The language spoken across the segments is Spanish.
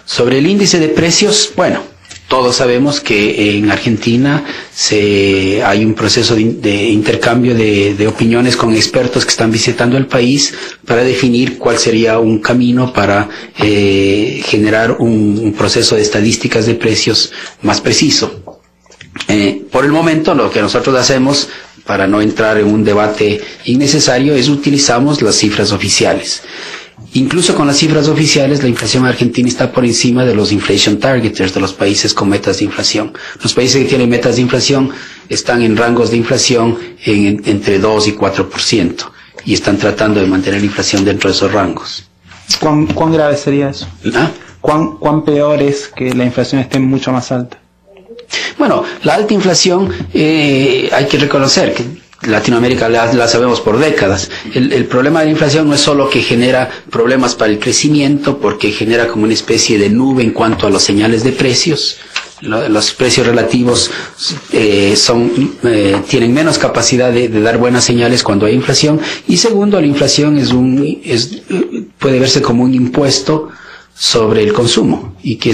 Sobre el índice de precios, bueno, todos sabemos que en Argentina hay un proceso de intercambio de opiniones con expertos que están visitando el país para definir cuál sería un camino para generar un proceso de estadísticas de precios más preciso. Por el momento, lo que nosotros hacemos, para no entrar en un debate innecesario, es utilizamos las cifras oficiales. Incluso con las cifras oficiales, la inflación argentina está por encima de los inflation targeters, de los países con metas de inflación. Los países que tienen metas de inflación están en rangos de inflación entre 2 y 4%, y están tratando de mantener la inflación dentro de esos rangos. ¿Cuán grave sería eso? ¿Ah? ¿Cuán peor es que la inflación esté mucho más alta? Bueno, la alta inflación, hay que reconocer que Latinoamérica la sabemos por décadas. El problema de la inflación no es solo que genera problemas para el crecimiento, porque genera como una especie de nube en cuanto a las señales de precios. Los precios relativos tienen menos capacidad de dar buenas señales cuando hay inflación. Y segundo, la inflación puede verse como un impuesto sobre el consumo, y que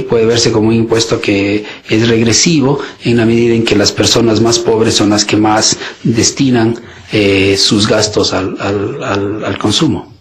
puede verse como un impuesto que es regresivo en la medida en que las personas más pobres son las que más destinan sus gastos al consumo.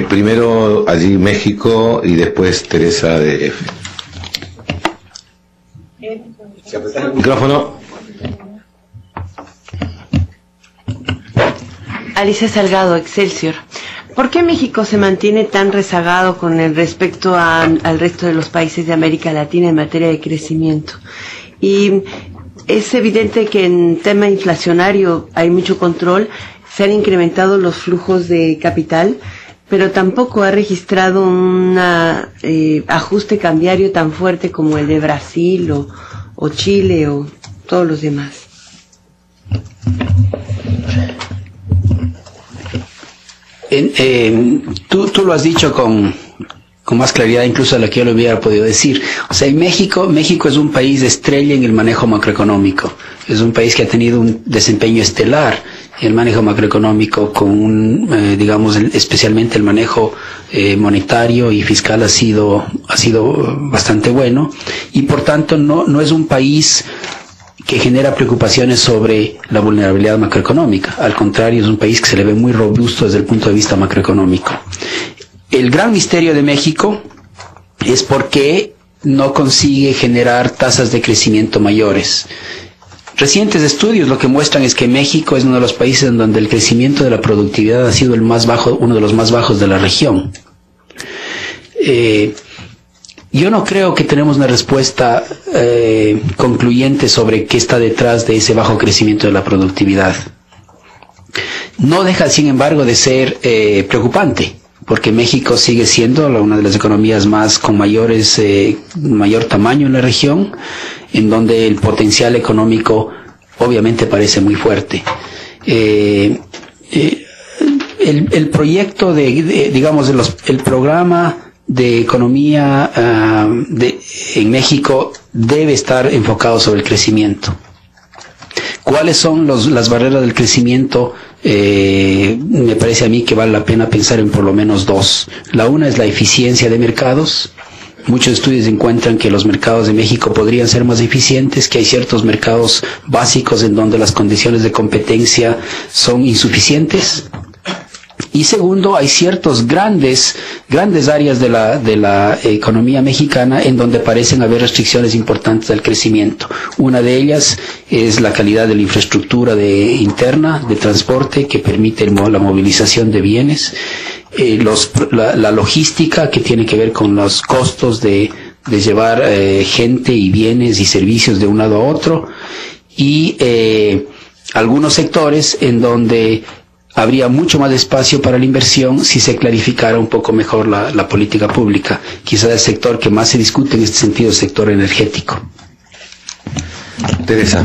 Primero allí México y después Teresa de F. El micrófono. Alicia Salgado, Excelsior. ¿Por qué México se mantiene tan rezagado con el respecto al resto de los países de América Latina en materia de crecimiento? Y es evidente que en tema inflacionario hay mucho control, se han incrementado los flujos de capital, pero tampoco ha registrado un ajuste cambiario tan fuerte como el de Brasil o Chile o todos los demás. Tú lo has dicho con más claridad incluso de lo que yo lo hubiera podido decir. O sea, en México es un país estrella en el manejo macroeconómico. Es un país que ha tenido un desempeño estelar en el manejo macroeconómico, con especialmente el manejo monetario y fiscal ha sido bastante bueno, y por tanto no es un país que genera preocupaciones sobre la vulnerabilidad macroeconómica. Al contrario, es un país que se le ve muy robusto desde el punto de vista macroeconómico. El gran misterio de México es por qué no consigue generar tasas de crecimiento mayores. Recientes estudios lo que muestran es que México es uno de los países en donde el crecimiento de la productividad ha sido uno de los más bajos de la región. Yo no creo que tenemos una respuesta concluyente sobre qué está detrás de ese bajo crecimiento de la productividad. No deja, sin embargo, de ser preocupante, porque México sigue siendo una de las economías con mayor tamaño en la región, en donde el potencial económico obviamente parece muy fuerte. El proyecto el programa de economía en México debe estar enfocado sobre el crecimiento. ¿Cuáles son las barreras del crecimiento? Me parece a mí que vale la pena pensar en por lo menos dos. La una es la eficiencia de mercados. Muchos estudios encuentran que los mercados de México podrían ser más eficientes, que hay ciertos mercados básicos en donde las condiciones de competencia son insuficientes. Y segundo, hay ciertos grandes áreas de la economía mexicana en donde parecen haber restricciones importantes al crecimiento. Una de ellas es la calidad de la infraestructura interna de transporte, que permite la movilización de bienes, la logística, que tiene que ver con los costos de llevar gente y bienes y servicios de un lado a otro, y algunos sectores en donde habría mucho más espacio para la inversión si se clarificara un poco mejor la política pública. Quizás el sector que más se discute en este sentido es el sector energético. Teresa.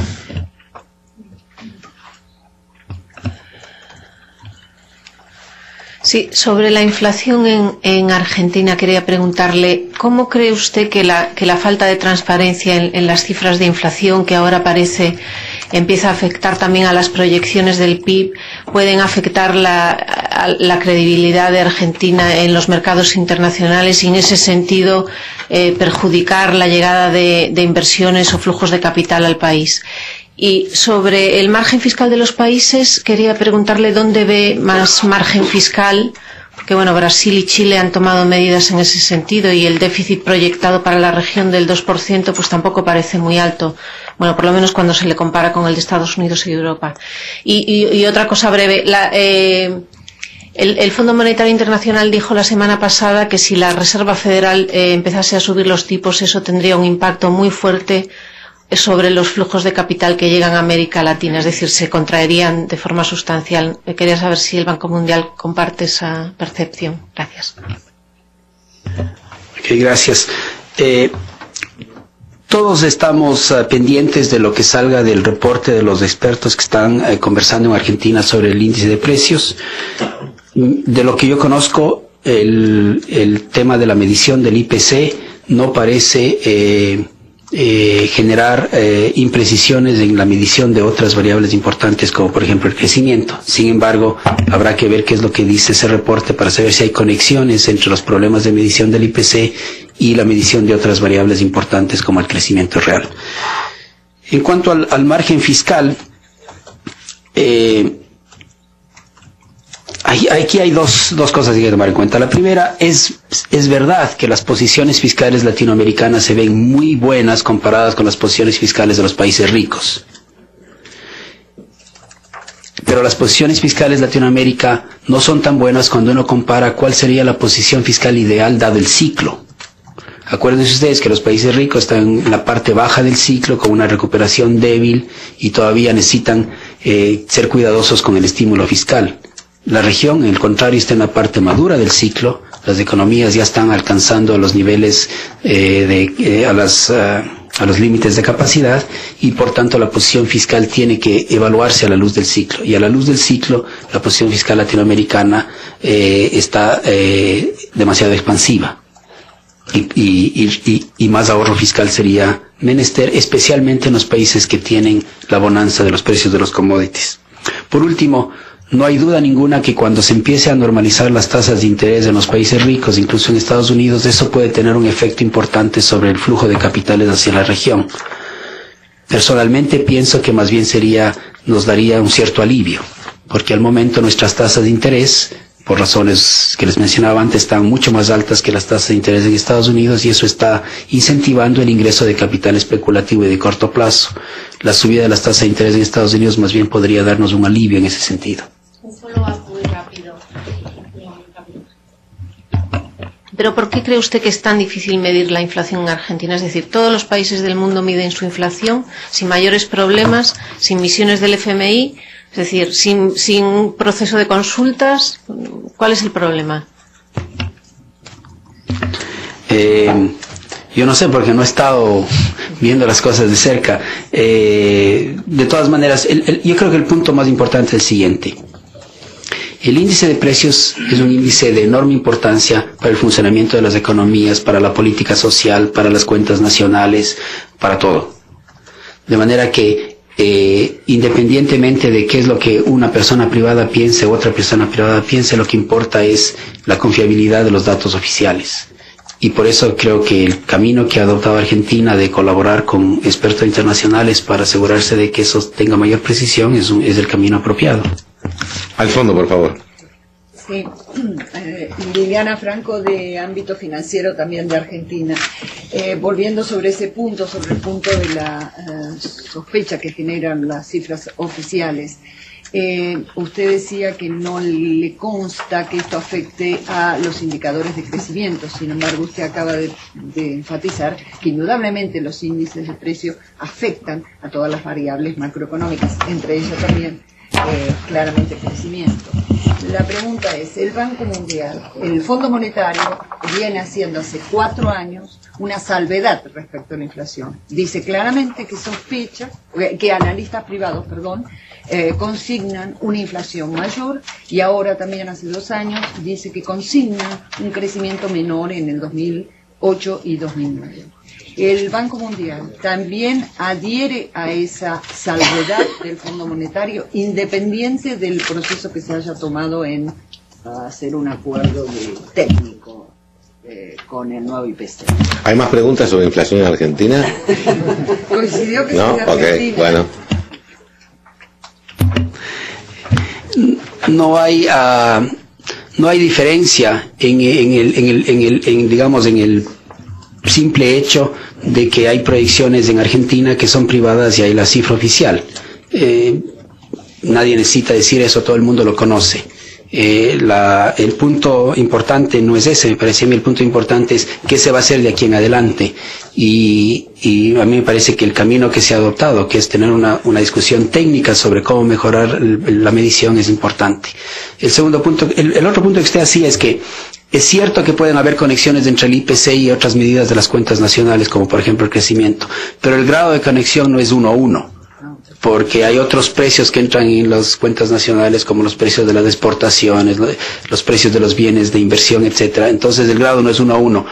Sí, sobre la inflación en Argentina quería preguntarle, ¿cómo cree usted que la falta de transparencia en las cifras de inflación, que ahora parece empieza a afectar también a las proyecciones del PIB, pueden afectar la credibilidad de Argentina en los mercados internacionales y en ese sentido perjudicar la llegada de inversiones o flujos de capital al país. Y sobre el margen fiscal de los países, quería preguntarle dónde ve más margen fiscal, porque bueno, Brasil y Chile han tomado medidas en ese sentido y el déficit proyectado para la región del 2% pues tampoco parece muy alto, bueno, por lo menos cuando se le compara con el de Estados Unidos y Europa. Y otra cosa breve, el Fondo Monetario Internacional dijo la semana pasada que si la Reserva Federal empezase a subir los tipos, eso tendría un impacto muy fuerte sobre los flujos de capital que llegan a América Latina, es decir, se contraerían de forma sustancial. Quería saber si el Banco Mundial comparte esa percepción. Gracias. Okay, gracias. Todos estamos pendientes de lo que salga del reporte de los expertos que están conversando en Argentina sobre el índice de precios. De lo que yo conozco, el tema de la medición del IPC no parece generar imprecisiones en la medición de otras variables importantes como por ejemplo el crecimiento. Sin embargo, habrá que ver qué es lo que dice ese reporte para saber si hay conexiones entre los problemas de medición del IPC y la medición de otras variables importantes como el crecimiento real. En cuanto al margen fiscal, aquí hay dos cosas que hay que tomar en cuenta. La primera es verdad que las posiciones fiscales latinoamericanas se ven muy buenas comparadas con las posiciones fiscales de los países ricos. Pero las posiciones fiscales de Latinoamérica no son tan buenas cuando uno compara cuál sería la posición fiscal ideal dado el ciclo. Acuérdense ustedes que los países ricos están en la parte baja del ciclo con una recuperación débil y todavía necesitan ser cuidadosos con el estímulo fiscal. La región, en el contrario, está en la parte madura del ciclo. Las economías ya están alcanzando los niveles a los límites de capacidad y, por tanto, la posición fiscal tiene que evaluarse a la luz del ciclo. Y a la luz del ciclo, la posición fiscal latinoamericana está demasiado expansiva. Y más ahorro fiscal sería menester, especialmente en los países que tienen la bonanza de los precios de los commodities. Por último, no hay duda ninguna que cuando se empiece a normalizar las tasas de interés en los países ricos, incluso en Estados Unidos, eso puede tener un efecto importante sobre el flujo de capitales hacia la región. Personalmente pienso que más bien nos daría un cierto alivio, porque al momento nuestras tasas de interés, por razones que les mencionaba antes, están mucho más altas que las tasas de interés en Estados Unidos y eso está incentivando el ingreso de capital especulativo y de corto plazo. La subida de las tasas de interés en Estados Unidos más bien podría darnos un alivio en ese sentido. Un follow-up muy rápido. Pero ¿por qué cree usted que es tan difícil medir la inflación en Argentina? Es decir, todos los países del mundo miden su inflación sin mayores problemas, sin misiones del FMI, es decir, sin un proceso de consultas. ¿Cuál es el problema? Yo no sé porque no he estado viendo las cosas de cerca. De todas maneras, yo creo que el punto más importante es el siguiente. El índice de precios es un índice de enorme importancia para el funcionamiento de las economías, para la política social, para las cuentas nacionales, para todo. De manera que, independientemente de qué es lo que una persona privada piense u otra persona privada piense, lo que importa es la confiabilidad de los datos oficiales. Y por eso creo que el camino que ha adoptado Argentina de colaborar con expertos internacionales para asegurarse de que eso tenga mayor precisión es el camino apropiado. Al fondo, por favor. Sí, Liliana Franco, de ámbito financiero también de Argentina. Volviendo sobre ese punto, sobre el punto de la sospecha que generan las cifras oficiales. Usted decía que no le consta que esto afecte a los indicadores de crecimiento. Sin embargo, usted acaba de enfatizar que indudablemente los índices de precio afectan a todas las variables macroeconómicas, entre ellas también claramente el crecimiento. La pregunta es, el Banco Mundial, el Fondo Monetario, viene haciendo hace 4 años una salvedad respecto a la inflación. Dice claramente que sospecha, que analistas privados, consignan una inflación mayor y ahora también hace 2 años dice que consignan un crecimiento menor en el 2000 2008 y 2009. El Banco Mundial también adhiere a esa salvedad del Fondo Monetario, independiente del proceso que se haya tomado en hacer un acuerdo técnico con el nuevo IPC. ¿Hay más preguntas sobre inflación en Argentina? Coincidió que ¿No? sí, Argentina. Ok, bueno. No hay diferencia en el simple hecho de que hay proyecciones en Argentina que son privadas y hay la cifra oficial. Nadie necesita decir eso, todo el mundo lo conoce. El punto importante no es ese, me parece a mí el punto importante es qué se va a hacer de aquí en adelante, y a mí me parece que el camino que se ha adoptado, que es tener una discusión técnica sobre cómo mejorar la medición, es importante. El segundo punto, el otro punto que usted hacía es que es cierto que pueden haber conexiones entre el IPC y otras medidas de las cuentas nacionales, como por ejemplo el crecimiento, pero el grado de conexión no es 1 a 1. Porque hay otros precios que entran en las cuentas nacionales, como los precios de las exportaciones, los precios de los bienes de inversión, etcétera. Entonces el grado no es 1 a 1.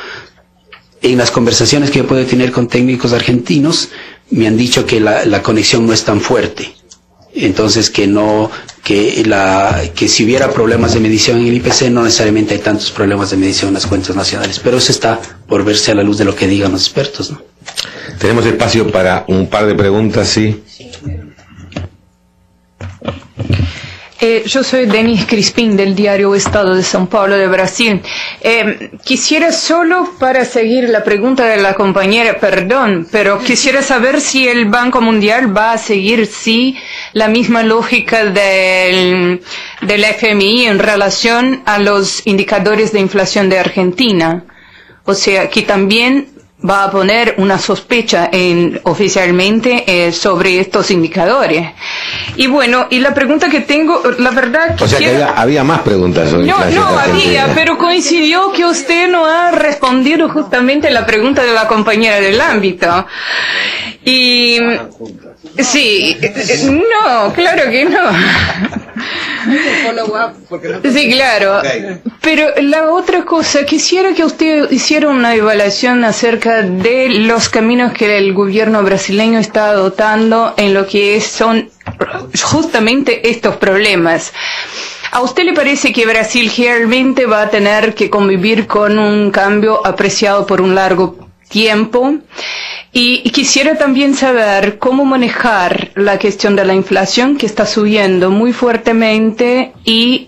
En las conversaciones que yo puedo tener con técnicos argentinos, me han dicho que la conexión no es tan fuerte. Entonces que si hubiera problemas de medición en el IPC, no necesariamente hay tantos problemas de medición en las cuentas nacionales. Pero eso está por verse a la luz de lo que digan los expertos, ¿no? Tenemos espacio para un par de preguntas, sí. Yo soy Denise Crispín del diario Estado de São Paulo de Brasil. Quisiera solo para seguir la pregunta de la compañera, perdón, pero quisiera saber si el Banco Mundial va a seguir la misma lógica del FMI en relación a los indicadores de inflación de Argentina. O sea, que también va a poner una sospecha oficialmente sobre estos indicadores. Y bueno, y la pregunta que tengo, la verdad... O sea que había más preguntas sobre inflación. No había, pero coincidió que usted no ha respondido justamente la pregunta de la compañera del ámbito. Y... sí, no, claro que no. Sí, claro. Pero la otra cosa, quisiera que usted hiciera una evaluación acerca de los caminos que el gobierno brasileño está adoptando en lo que son justamente estos problemas. ¿A usted le parece que Brasil realmente va a tener que convivir con un cambio apreciado por un largo tiempo? Y quisiera también saber cómo manejar la cuestión de la inflación, que está subiendo muy fuertemente, y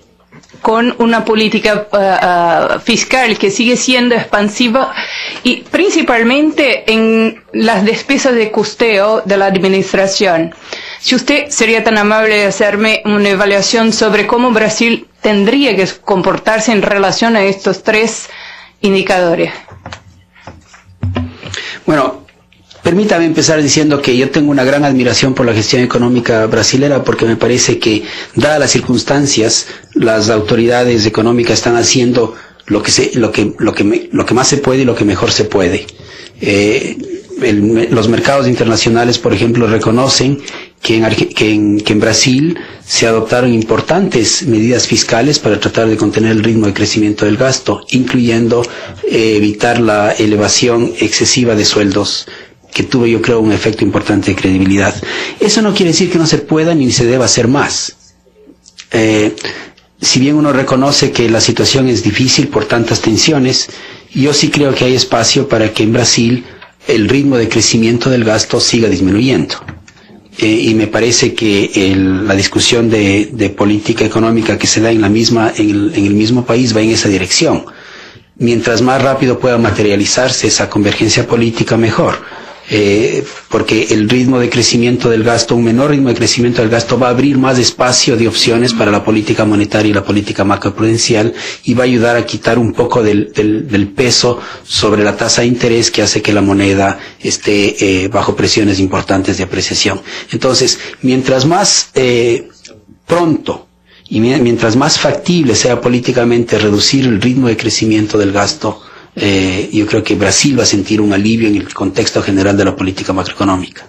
con una política fiscal que sigue siendo expansiva, y principalmente en las despesas de costeo de la administración. Si usted sería tan amable de hacerme una evaluación sobre cómo Brasil tendría que comportarse en relación a estos tres indicadores. Bueno, permítame empezar diciendo que yo tengo una gran admiración por la gestión económica brasilera, porque me parece que, dadas las circunstancias, las autoridades económicas están haciendo lo que más se puede y lo que mejor se puede. Los mercados internacionales, por ejemplo, reconocen que en Brasil se adoptaron importantes medidas fiscales para tratar de contener el ritmo de crecimiento del gasto, incluyendo evitar la elevación excesiva de sueldos, que tuvo, yo creo, un efecto importante de credibilidad. Eso no quiere decir que no se pueda ni se deba hacer más. Si bien uno reconoce que la situación es difícil por tantas tensiones, yo sí creo que hay espacio para que en Brasil el ritmo de crecimiento del gasto siga disminuyendo. Y me parece que la discusión de política económica que se da en el mismo país va en esa dirección. Mientras más rápido pueda materializarse esa convergencia política, mejor. Porque el ritmo de crecimiento del gasto, un menor ritmo de crecimiento del gasto, va a abrir más espacio de opciones para la política monetaria y la política macroprudencial, y va a ayudar a quitar un poco del peso sobre la tasa de interés que hace que la moneda esté bajo presiones importantes de apreciación. Entonces, mientras más pronto y mientras más factible sea políticamente reducir el ritmo de crecimiento del gasto, yo creo que Brasil va a sentir un alivio en el contexto general de la política macroeconómica.